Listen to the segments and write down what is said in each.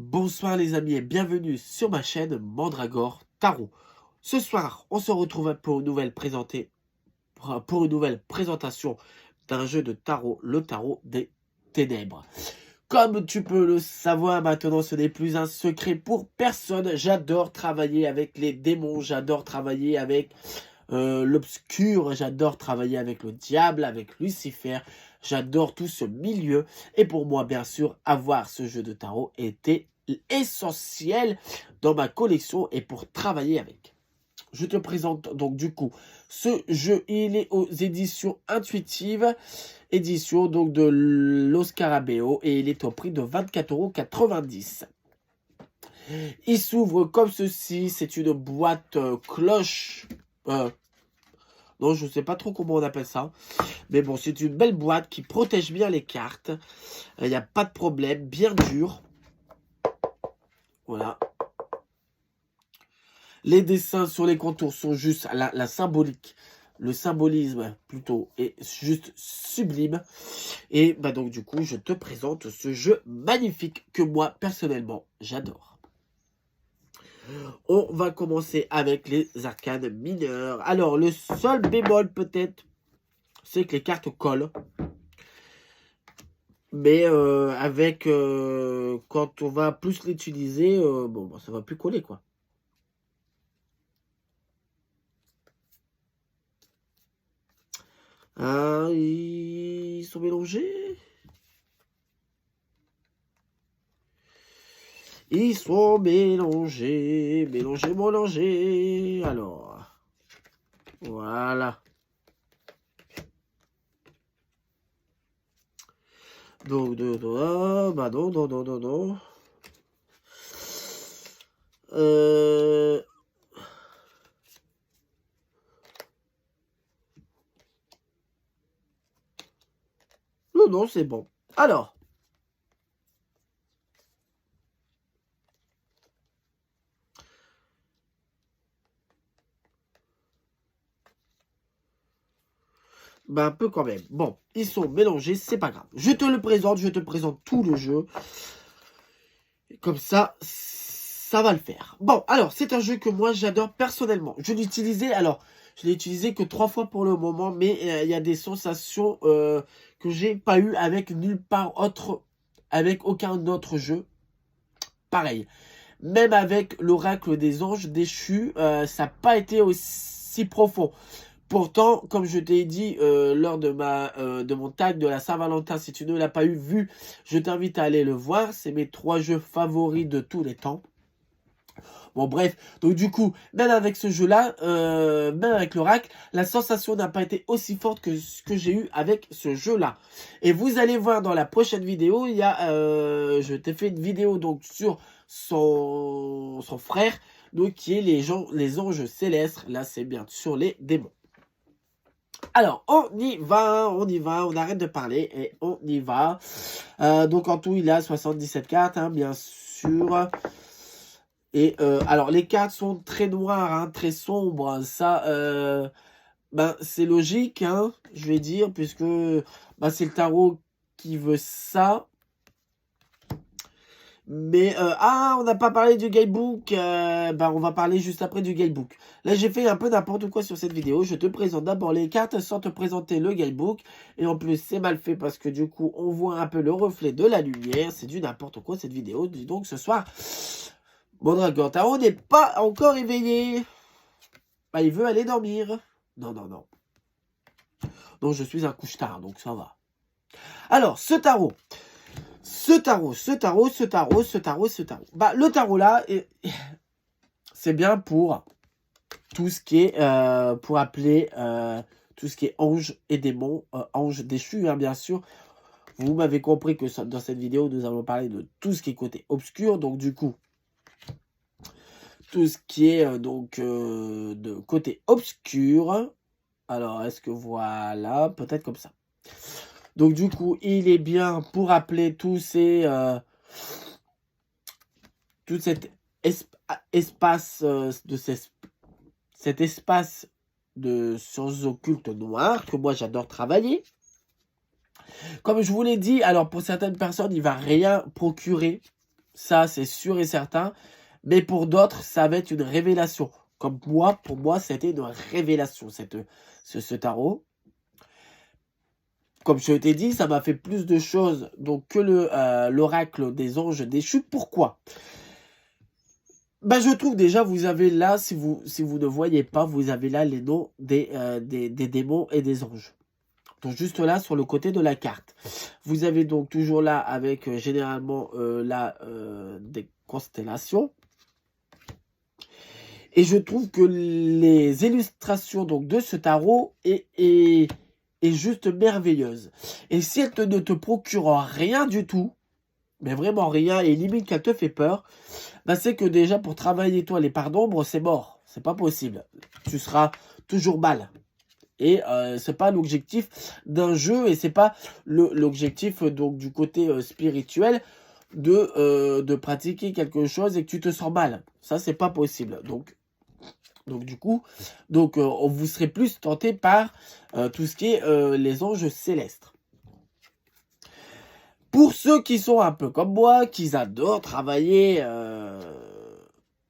Bonsoir les amis et bienvenue sur ma chaîne Mandragore Tarot. Ce soir, on se retrouve pour une nouvelle présentation d'un jeu de tarot, le tarot des ténèbres. Comme tu peux le savoir maintenant, ce n'est plus un secret pour personne. J'adore travailler avec les démons, j'adore travailler avec l'obscur, j'adore travailler avec le diable, avec Lucifer. J'adore tout ce milieu. Et pour moi, bien sûr, avoir ce jeu de tarot était essentiel dans ma collection et pour travailler avec. Je te présente donc du coup ce jeu. Il est aux éditions intuitives. Édition donc de Los Scarabeo. Et il est au prix de 24,90 €. Il s'ouvre comme ceci. C'est une boîte cloche. Non, je ne sais pas trop comment on appelle ça. Mais bon, c'est une belle boîte qui protège bien les cartes. Il n'y a pas de problème. Bien dur. Voilà. Les dessins sur les contours sont juste la symbolique. Le symbolisme, plutôt, est juste sublime. Et bah donc, du coup, je te présente ce jeu magnifique que moi, personnellement, j'adore. On va commencer avec les arcanes mineures. Alors, le seul bémol, peut-être, c'est que les cartes collent. Mais quand on va plus l'utiliser, bon, ça va plus coller, quoi. Ah, ils sont mélangés. Ils sont mélangés, mélangés. Alors, voilà. Donc, bah non. Non, c'est bon. Alors. Bah un peu quand même. Bon, ils sont mélangés, c'est pas grave. Je te présente tout le jeu. Comme ça, ça va le faire. Bon, alors, c'est un jeu que moi, j'adore personnellement. Je l'ai utilisé que 3 fois pour le moment, mais il y a des sensations que j'ai pas eu avec nulle part autre, avec aucun autre jeu. Pareil. Même avec l'oracle des anges déchus, ça n'a pas été aussi profond. Pourtant, comme je t'ai dit lors de mon tag de la Saint-Valentin, si tu ne l'as pas vu, je t'invite à aller le voir. C'est mes 3 jeux favoris de tous les temps. Bon, bref. Donc, du coup, même avec ce jeu-là, même avec l'oracle, la sensation n'a pas été aussi forte que ce que j'ai eu avec ce jeu-là. Et vous allez voir dans la prochaine vidéo, il y a, je t'ai fait une vidéo donc sur son frère, donc qui est les anges célestes. Là, c'est bien sûr les démons. Alors, on y va, on arrête de parler et on y va. Donc, en tout, il a 77 cartes, hein, bien sûr. Et alors, les cartes sont très noires, hein, très sombres. Ça, ben, c'est logique, hein, je vais dire, puisque ben, c'est le tarot qui veut ça. Mais, on n'a pas parlé du guidebook. Ben, on va parler juste après du guidebook. Là, j'ai fait un peu n'importe quoi sur cette vidéo. Je te présente d'abord les cartes sans te présenter le guidebook. Et en plus, c'est mal fait parce que du coup, on voit un peu le reflet de la lumière. C'est du n'importe quoi cette vidéo. Donc, ce soir, Mandragore Tarot n'est pas encore éveillé. Ben, il veut aller dormir. Non. Donc, je suis un couche-tard, donc ça va. Alors, ce tarot. Bah, le tarot là, c'est bien pour tout ce qui est, pour appeler tout ce qui est ange et démon, ange déchu, hein, bien sûr. Vous m'avez compris que dans cette vidéo, nous allons parler de tout ce qui est côté obscur. Donc, du coup, tout ce qui est de côté obscur. Alors, est-ce que voilà, peut-être comme ça. Donc, du coup, il est bien pour appeler tout cet espace cet espace de sciences occultes noires que moi j'adore travailler. Comme je vous l'ai dit, alors pour certaines personnes, il va rien procurer. Ça, c'est sûr et certain. Mais pour d'autres, ça va être une révélation. Comme moi, pour moi, c'était une révélation, ce tarot. Comme je t'ai dit, ça m'a fait plus de choses donc, que l'oracle des anges déchus. Pourquoi? Je trouve déjà, vous avez là, si vous ne voyez pas, vous avez là les noms des démons et des anges. Donc juste là, sur le côté de la carte. Vous avez donc toujours là, avec généralement des constellations. Et je trouve que les illustrations donc, de ce tarot est juste merveilleuse. Et si elle ne te procure rien du tout, mais vraiment rien, et limite qu'elle te fait peur, c'est que déjà pour travailler toi les parts d'ombre, c'est mort. C'est pas possible. Tu seras toujours mal. Et c'est pas l'objectif d'un jeu, et c'est pas l'objectif donc du côté spirituel de pratiquer quelque chose et que tu te sens mal. Ça, c'est pas possible. Donc du coup, on vous serait plus tenté par tout ce qui est les anges célestes. Pour ceux qui sont un peu comme moi, qui adorent travailler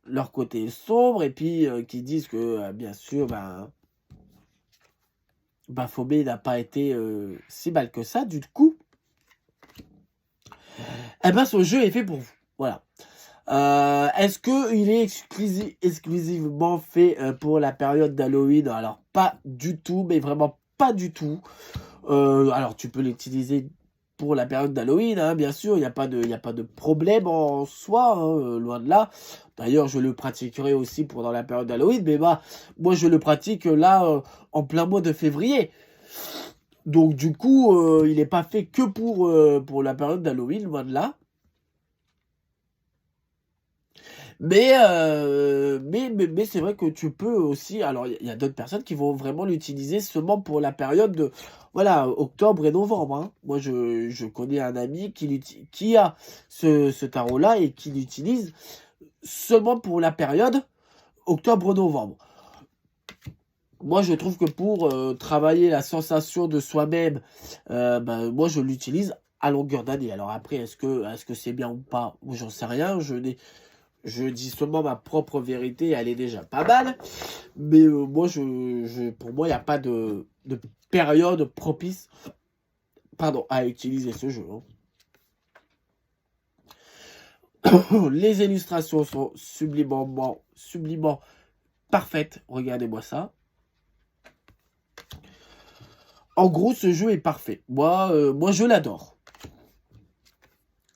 leur côté sombre, et puis qui disent que, bien sûr, Baphomet n'a pas été si mal que ça, du coup, ce jeu est fait pour vous. Voilà. Est-ce qu'il est exclusivement fait pour la période d'Halloween? Alors, pas du tout, mais vraiment pas du tout. Alors, tu peux l'utiliser pour la période d'Halloween, hein, bien sûr, il n'y a pas de problème en soi, hein, loin de là. D'ailleurs, je le pratiquerai aussi pendant la période d'Halloween, mais moi, je le pratique là, en plein mois de février. Donc, du coup, il n'est pas fait que pour la période d'Halloween, loin de là. Mais c'est vrai que tu peux aussi... Alors, il y a d'autres personnes qui vont vraiment l'utiliser seulement pour la période de... Voilà, octobre et novembre. Hein. Moi, je connais un ami qui a ce tarot-là et qui l'utilise seulement pour la période octobre-novembre. Moi, je trouve que pour travailler la sensation de soi-même, moi, je l'utilise à longueur d'année. Alors après, est-ce que c'est bien ou pas? J'en sais rien. Je dis seulement ma propre vérité, elle est déjà pas mal. Mais moi, pour moi, il n'y a pas de période propice à utiliser ce jeu. Hein. Les illustrations sont sublimement parfaites. Regardez-moi ça. En gros, ce jeu est parfait. Moi, je l'adore.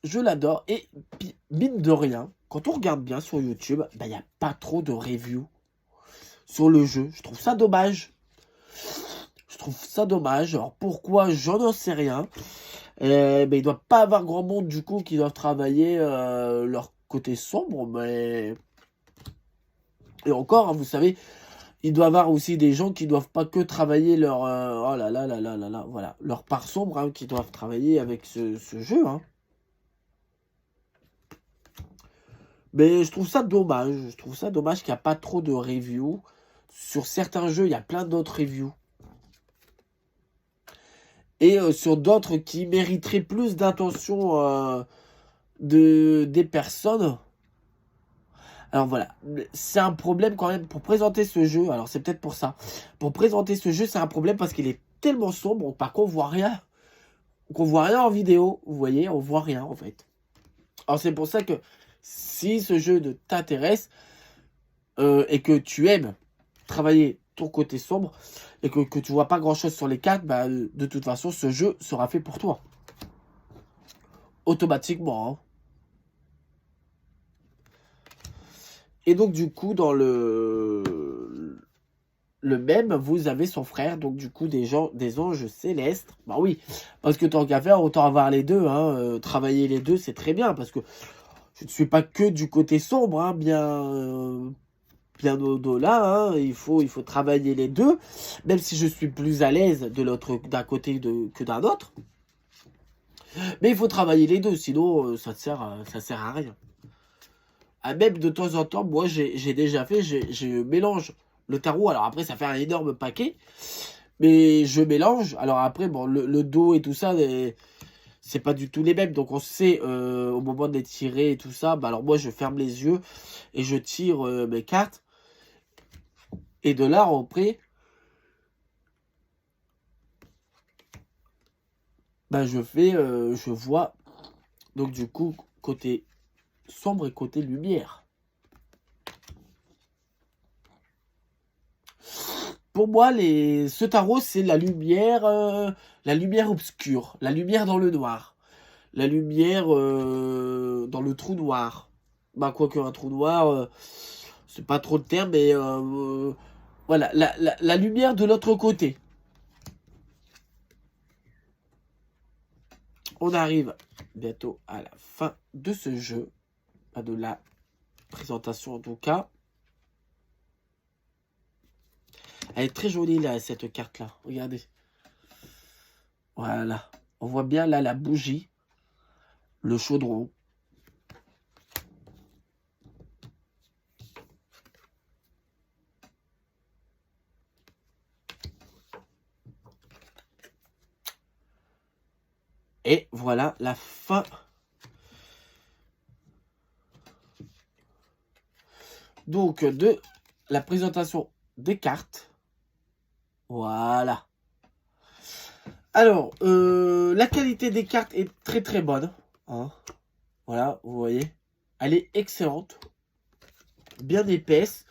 Je l'adore. Et puis, mine de rien, quand on regarde bien sur YouTube, il n'y a pas trop de reviews sur le jeu. Je trouve ça dommage. Alors pourquoi, j'en sais rien. Mais il ne doit pas avoir grand monde du coup qui doivent travailler leur côté sombre. Mais... Et encore, hein, vous savez, il doit y avoir aussi des gens qui ne doivent pas que travailler leur... oh là là là là là là, voilà, leur part sombre, hein, qui doivent travailler avec ce jeu. Hein. Mais je trouve ça dommage. Je trouve ça dommage qu'il n'y a pas trop de reviews. Sur certains jeux, il y a plein d'autres reviews. Et sur d'autres qui mériteraient plus d'attention des personnes. Alors voilà, c'est un problème quand même pour présenter ce jeu. Alors c'est peut-être pour ça. Pour présenter ce jeu, c'est un problème parce qu'il est tellement sombre. Par contre, on voit rien. On voit rien en vidéo. Vous voyez, on voit rien en fait. Alors c'est pour ça que si ce jeu t'intéresse et que tu aimes travailler ton côté sombre et que tu vois pas grand chose sur les cartes, de toute façon ce jeu sera fait pour toi automatiquement. Hein. Et donc du coup dans le même, vous avez son frère, donc du coup des anges célestes. Oui, parce que tant qu'à faire, autant avoir les deux. Hein. Travailler les deux, c'est très bien, parce que je ne suis pas que du côté sombre, hein, bien au-delà. Hein. Il faut travailler les deux, même si je suis plus à l'aise d'un côté que d'un autre. Mais il faut travailler les deux, sinon ça sert à rien. Même de temps en temps, moi j'ai déjà fait, je mélange le tarot. Alors après, ça fait un énorme paquet, mais je mélange. Alors après, bon, le dos et tout ça, c'est pas du tout les mêmes. Donc on sait au moment de les tirer et tout ça. Bah alors moi je ferme les yeux et je tire mes cartes. Et de là après, bah je vois donc du coup côté sombre et côté lumière. Pour moi, ce tarot, c'est la lumière obscure, la lumière dans le noir, la lumière dans le trou noir. Bah, quoique un trou noir, c'est pas trop le terme, mais voilà, la lumière de l'autre côté. On arrive bientôt à la fin de ce jeu, pas de la présentation en tout cas. Elle est très jolie là, cette carte-là. Regardez. Voilà. On voit bien là la bougie, le chaudron. Et voilà la fin donc de la présentation des cartes. Voilà. Alors, la qualité des cartes est très très bonne. Hein. Voilà, vous voyez. Elle est excellente. Bien épaisse.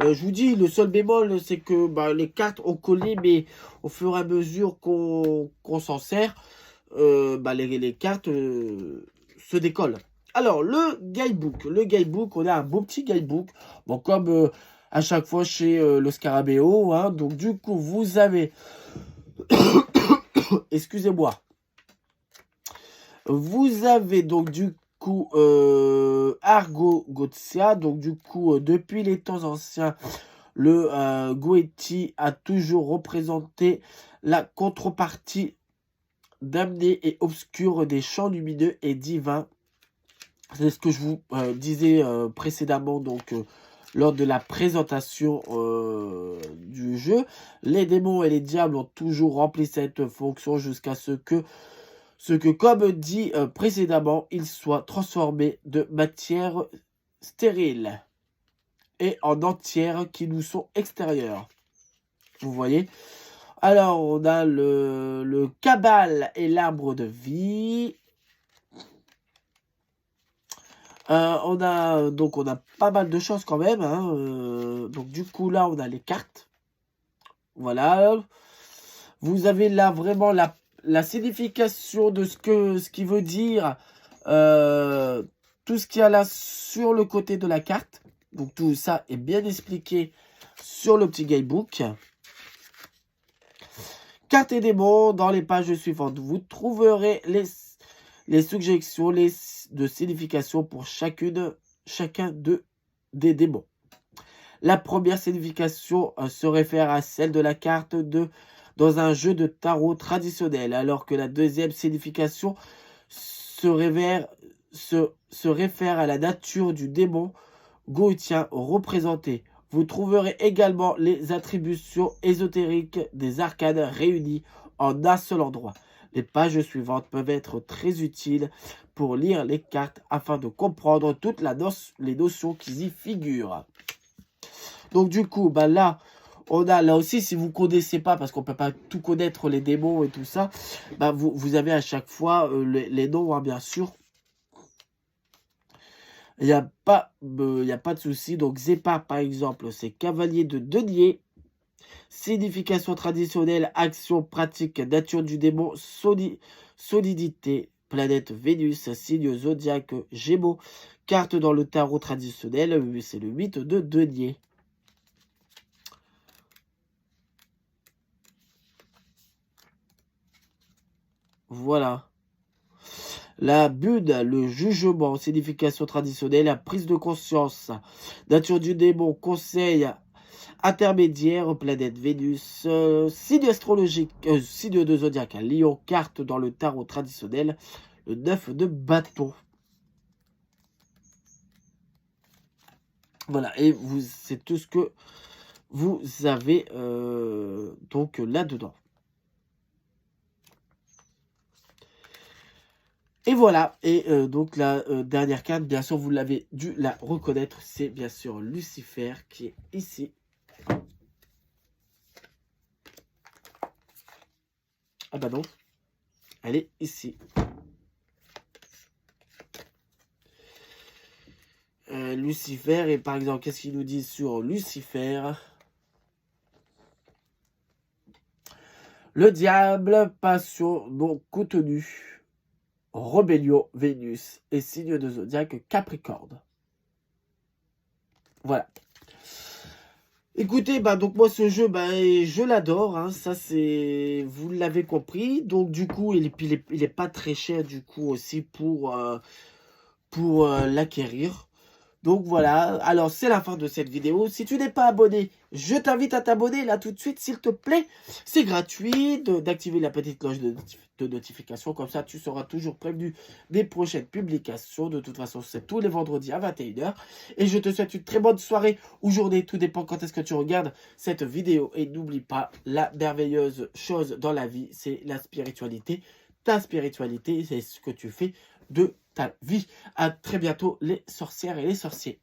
Je vous dis, le seul bémol, c'est que bah, les cartes ont collé, mais au fur et à mesure qu'on s'en sert, bah, les cartes se décollent. Alors, le guidebook. Le guidebook, on a un beau petit guidebook. Bon, comme à chaque fois chez le Scarabeo. Hein, donc, du coup, vous avez... Excusez-moi. Vous avez donc du coup Argogotia. Donc, du coup, depuis les temps anciens, le Goethi a toujours représenté la contrepartie damné et obscur des champs lumineux et divins. C'est ce que je vous disais précédemment, donc lors de la présentation du jeu. Les démons et les diables ont toujours rempli cette fonction jusqu'à ce que, comme dit précédemment, ils soient transformés de matière stérile et en entière qui nous sont extérieures. Vous voyez? Alors, on a le cabal et l'arbre de vie. On a pas mal de choses quand même. Hein, donc, du coup, là, on a les cartes. Voilà. Vous avez là vraiment la signification de ce qui veut dire tout ce qu'il y a là sur le côté de la carte. Donc, tout ça est bien expliqué sur le petit guidebook. Cartes et démons, dans les pages suivantes, vous trouverez les suggestions de signification pour chacun des démons. La première signification se réfère à celle de la carte dans un jeu de tarot traditionnel, alors que la deuxième signification se réfère à la nature du démon goétien représenté. Vous trouverez également les attributions ésotériques des arcanes réunies en un seul endroit. Les pages suivantes peuvent être très utiles pour lire les cartes afin de comprendre toutes les notions qui y figurent. Donc du coup, bah là, on a là aussi, si vous ne connaissez pas, parce qu'on ne peut pas tout connaître, les démons et tout ça, bah vous avez à chaque fois les noms, hein, bien sûr. Il n'y a pas de souci. Donc, Zepa, par exemple, c'est cavalier de denier. Signification traditionnelle, action pratique, nature du démon, solidité, planète Vénus, signe zodiaque Gémeaux. Carte dans le tarot traditionnel, c'est le 8 de denier. Voilà. La Bude, le jugement, signification traditionnelle, la prise de conscience, nature du démon, conseil intermédiaire, planète Vénus, signe astrologique, signe de zodiaque, Lion, carte dans le tarot traditionnel, le 9 de bâton. Voilà, et c'est tout ce que vous avez donc là-dedans. Et voilà, et donc la dernière carte, bien sûr, vous l'avez dû la reconnaître, c'est bien sûr Lucifer qui est ici. Ah bah non, elle est ici. Lucifer, et par exemple, qu'est-ce qu'il nous dit sur Lucifer? Le diable, passion non contenue, rébellion, Vénus, et signe de zodiaque Capricorne. Voilà. Écoutez, bah donc moi ce jeu, bah je l'adore, hein, ça c'est, vous l'avez compris. Donc du coup, il est pas très cher du coup aussi pour l'acquérir. Donc voilà, alors c'est la fin de cette vidéo. Si tu n'es pas abonné, je t'invite à t'abonner là tout de suite s'il te plaît. C'est gratuit d'activer la petite cloche de notification. Comme ça, tu seras toujours prévenu des prochaines publications. De toute façon, c'est tous les vendredis à 21 h. Et je te souhaite une très bonne soirée ou journée. Tout dépend quand est-ce que tu regardes cette vidéo. Et n'oublie pas, la merveilleuse chose dans la vie, c'est la spiritualité. Ta spiritualité, c'est ce que tu fais de ta vie. À très bientôt les sorcières et les sorciers.